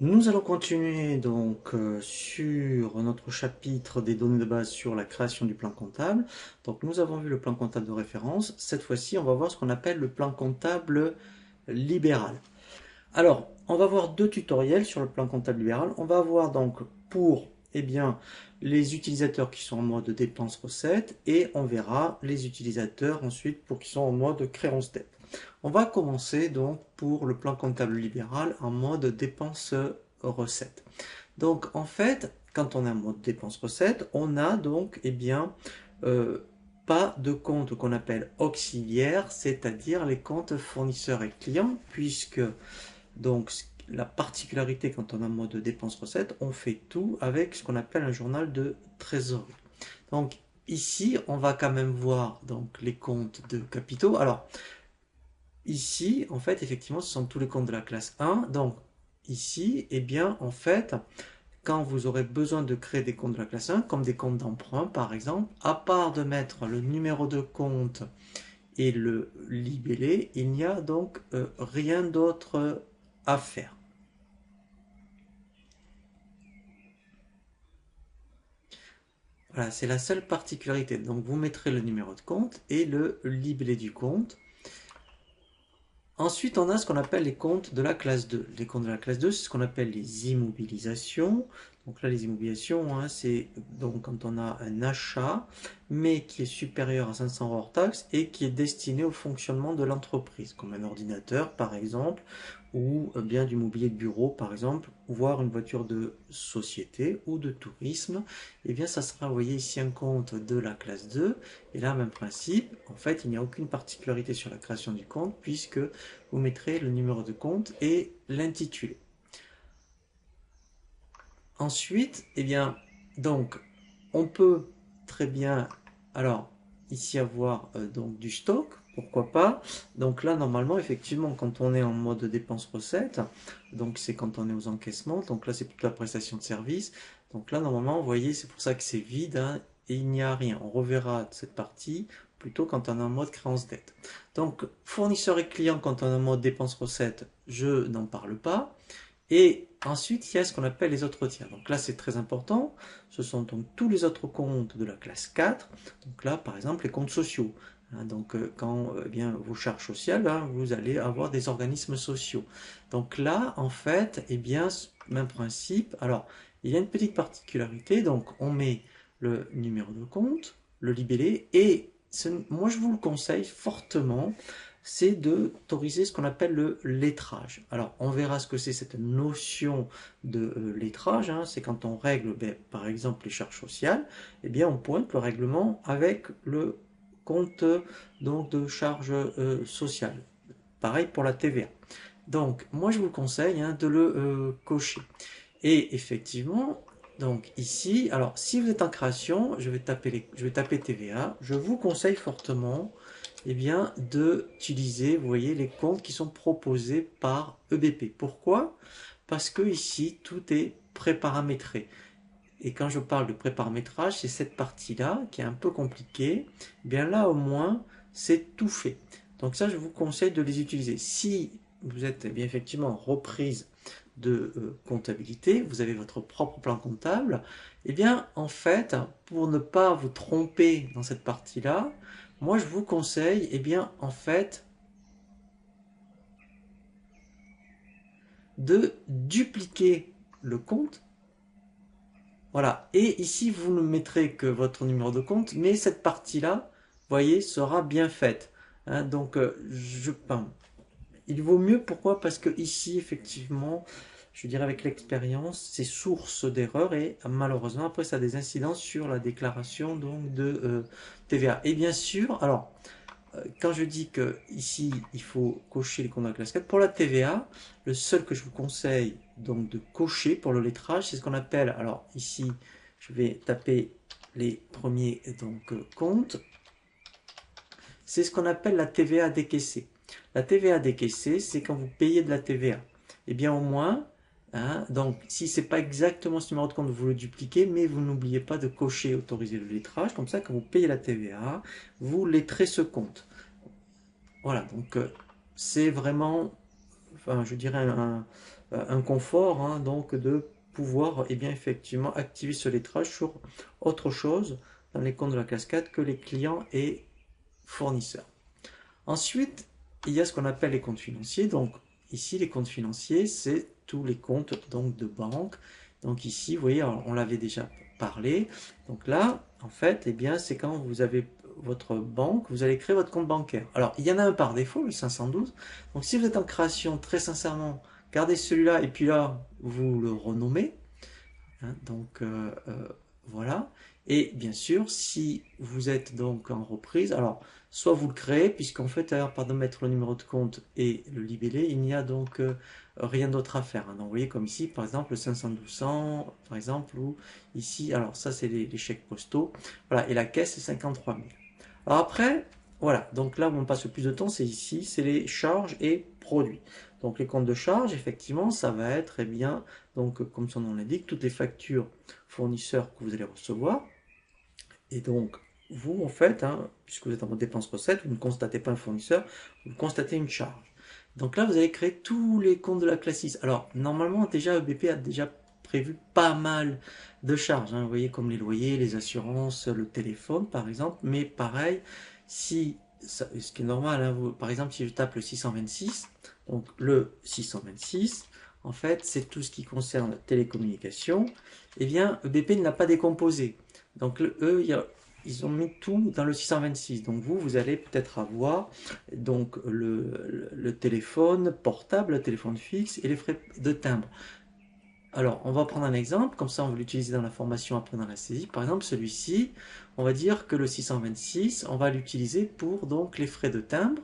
Nous allons continuer donc sur notre chapitre des données de base sur la création du plan comptable. Donc nous avons vu le plan comptable de référence. Cette fois-ci, on va voir ce qu'on appelle le plan comptable libéral. Alors, on va voir deux tutoriels sur le plan comptable libéral. On va voir donc pour les utilisateurs qui sont en mode dépenses-recettes et on verra les utilisateurs ensuite pour qui sont en mode créance-dette. On va commencer donc pour le plan comptable libéral en mode dépenses-recettes. Donc en fait, quand on est en mode dépenses-recettes, on a donc pas de compte qu'on appelle auxiliaire, c'est-à-dire les comptes fournisseurs et clients, puisque donc la particularité quand on est en mode dépenses-recettes, on fait tout avec ce qu'on appelle un journal de trésorerie. Donc ici, on va quand même voir donc les comptes de capitaux. Alors ici, en fait, effectivement, ce sont tous les comptes de la classe 1. Donc ici, en fait, quand vous aurez besoin de créer des comptes de la classe 1, comme des comptes d'emprunt par exemple, à part de mettre le numéro de compte et le libellé, il n'y a donc rien d'autre à faire. Voilà, c'est la seule particularité. Donc vous mettrez le numéro de compte et le libellé du compte. Ensuite, on a ce qu'on appelle les comptes de la classe 2. Les comptes de la classe 2, c'est ce qu'on appelle les immobilisations. Donc là, les immobilisations, c'est donc quand on a un achat, mais qui est supérieur à 500 € hors taxe et qui est destiné au fonctionnement de l'entreprise, comme un ordinateur par exemple, ou bien du mobilier de bureau par exemple, voire une voiture de société ou de tourisme. Et bien, ça sera, vous voyez ici, un compte de la classe 2. Et là, même principe, en fait, il n'y a aucune particularité sur la création du compte puisque vous mettrez le numéro de compte et l'intitulé. Ensuite, donc, on peut très bien, alors, ici avoir donc du stock, pourquoi pas. Donc là, normalement, effectivement, quand on est en mode dépense-recette, donc c'est quand on est aux encaissements, donc là, c'est toute la prestation de service. Donc là, normalement, vous voyez, c'est pour ça que c'est vide, hein, et il n'y a rien. On reverra cette partie plutôt quand on est en mode créance-dette. Donc, fournisseur et client, quand on est en mode dépense-recette, je n'en parle pas. Et ensuite, il y a ce qu'on appelle les autres tiers. Donc là, c'est très important. Ce sont donc tous les autres comptes de la classe 4. Donc là, par exemple, les comptes sociaux. Donc quand vos charges sociales, hein, vous allez avoir des organismes sociaux. Donc là, en fait, même principe. Alors, il y a une petite particularité. Donc, on met le numéro de compte, le libellé, et moi, je vous le conseille fortement, c'est d'autoriser ce qu'on appelle le lettrage. Alors, on verra ce que c'est cette notion de lettrage, hein. C'est quand on règle, par exemple, les charges sociales, on pointe le règlement avec le compte donc de charges sociales. Pareil pour la TVA. Donc, moi, je vous conseille de le cocher. Et effectivement, donc ici, alors si vous êtes en création, je vais taper TVA. Je vous conseille fortement d'utiliser, vous voyez, les comptes qui sont proposés par EBP. Pourquoi? Parce que ici, tout est préparamétré. Et quand je parle de préparamétrage, c'est cette partie-là qui est un peu compliquée. Bien là, au moins, c'est tout fait. Donc ça, je vous conseille de les utiliser. Si vous êtes effectivement en reprise de comptabilité, vous avez votre propre plan comptable, en fait, pour ne pas vous tromper dans cette partie-là, moi je vous conseille, en fait, de dupliquer le compte. Voilà. Et ici, vous ne mettrez que votre numéro de compte, mais cette partie-là, voyez, sera bien faite. Hein, donc, il vaut mieux. Pourquoi? Parce que ici, effectivement, je dirais avec l'expérience, c'est source d'erreur et malheureusement, après, ça a des incidences sur la déclaration donc, de TVA. Et bien sûr, alors, quand je dis que ici il faut cocher les comptes de la classe 4, pour la TVA, le seul que je vous conseille donc de cocher pour le lettrage, c'est ce qu'on appelle, alors ici je vais taper les premiers donc comptes, c'est ce qu'on appelle la TVA décaissée. La TVA décaissée, c'est quand vous payez de la TVA. Eh bien au moins, hein, donc si c'est pas exactement ce numéro de compte, vous le dupliquez, mais vous n'oubliez pas de cocher autoriser le lettrage, comme ça quand vous payez la TVA, vous lettrez ce compte. Voilà, donc c'est vraiment enfin, je dirais un confort, hein, donc de pouvoir bien effectivement activer ce lettrage sur autre chose dans les comptes de la cascade que les clients et fournisseurs. Ensuite, il y a ce qu'on appelle les comptes financiers. Donc ici, les comptes financiers, c'est tous les comptes donc de banque. Donc ici, vous voyez, alors, on l'avait déjà parlé. Donc là, en fait, bien, c'est quand vous avez votre banque, vous allez créer votre compte bancaire. Alors, il y en a un par défaut, le 512. Donc si vous êtes en création, très sincèrement, gardez celui-là et puis là, vous le renommez. Hein, donc voilà. Et bien sûr, si vous êtes donc en reprise, alors soit vous le créez, puisqu'en fait, pardon, mettre le numéro de compte et le libellé, il n'y a donc rien d'autre à faire. Hein. Donc vous voyez comme ici, par exemple, le 500-1200, par exemple, ou ici, alors ça c'est les chèques postaux, voilà, et la caisse c'est 53 000. Alors après, voilà, donc là où on passe le plus de temps, c'est ici, c'est les charges et produits. Donc les comptes de charges, effectivement, ça va être, bien, donc comme son nom l'indique, toutes les factures fournisseurs que vous allez recevoir. Et donc, vous, en fait, hein, puisque vous êtes en mode dépense-recette, vous ne constatez pas un fournisseur, vous constatez une charge. Donc là, vous allez créer tous les comptes de la classe 6. Alors, normalement, déjà, EBP a déjà prévu pas mal de charges. Hein, vous voyez, comme les loyers, les assurances, le téléphone, par exemple. Mais pareil, si, ce qui est normal, hein, par exemple, si je tape le 626, donc le 626, en fait, c'est tout ce qui concerne télécommunications. Eh bien, EBP ne l'a pas décomposé. Donc eux, ils ont mis tout dans le 626. Donc vous allez peut-être avoir donc le téléphone portable, le téléphone fixe et les frais de timbre. Alors, on va prendre un exemple, comme ça on va l'utiliser dans la formation après dans la saisie. Par exemple, celui-ci, on va dire que le 626, on va l'utiliser pour donc les frais de timbre.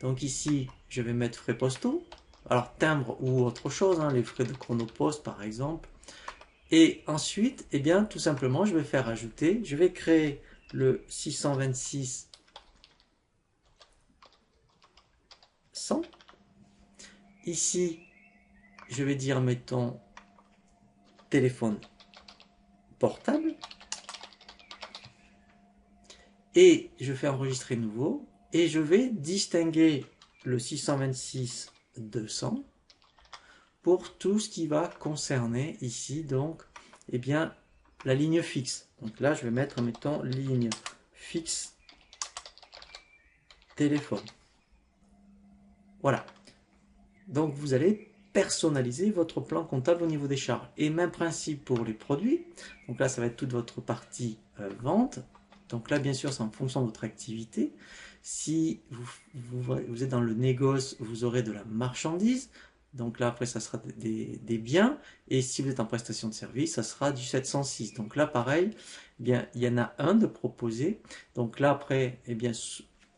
Donc ici, je vais mettre frais postaux. Alors timbre ou autre chose, hein, les frais de chronopost par exemple. Et ensuite, bien, tout simplement, je vais faire ajouter, je vais créer le 626 100. Ici, je vais dire, mettons, téléphone portable. Et je fais enregistrer nouveau. Et je vais distinguer le 626 200 pour tout ce qui va concerner ici, donc, bien, la ligne fixe. Donc là, je vais mettre, mettons, ligne fixe téléphone. Voilà. Donc vous allez personnaliser votre plan comptable au niveau des charges. Et même principe pour les produits. Donc là, ça va être toute votre partie vente. Donc là, bien sûr, c'est en fonction de votre activité. Si vous êtes dans le négoce, vous aurez de la marchandise. Donc là, après, ça sera des biens. Et si vous êtes en prestation de service, ça sera du 706. Donc là, pareil, bien, il y en a un de proposé. Donc là, après, bien,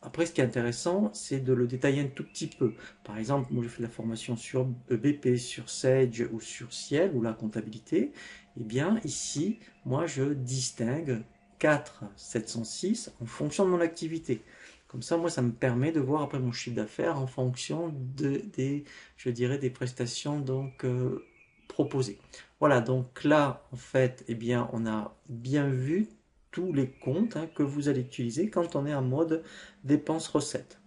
après, ce qui est intéressant, c'est de le détailler un tout petit peu. Par exemple, moi, je fais la formation sur BP, sur Sage ou sur Ciel, ou la comptabilité. Eh bien, ici, moi, je distingue 4 706 en fonction de mon activité. Comme ça, moi, ça me permet de voir après mon chiffre d'affaires en fonction je dirais, des prestations donc proposées. Voilà, donc là, en fait, bien, on a bien vu tous les comptes que vous allez utiliser quand on est en mode dépenses recettes.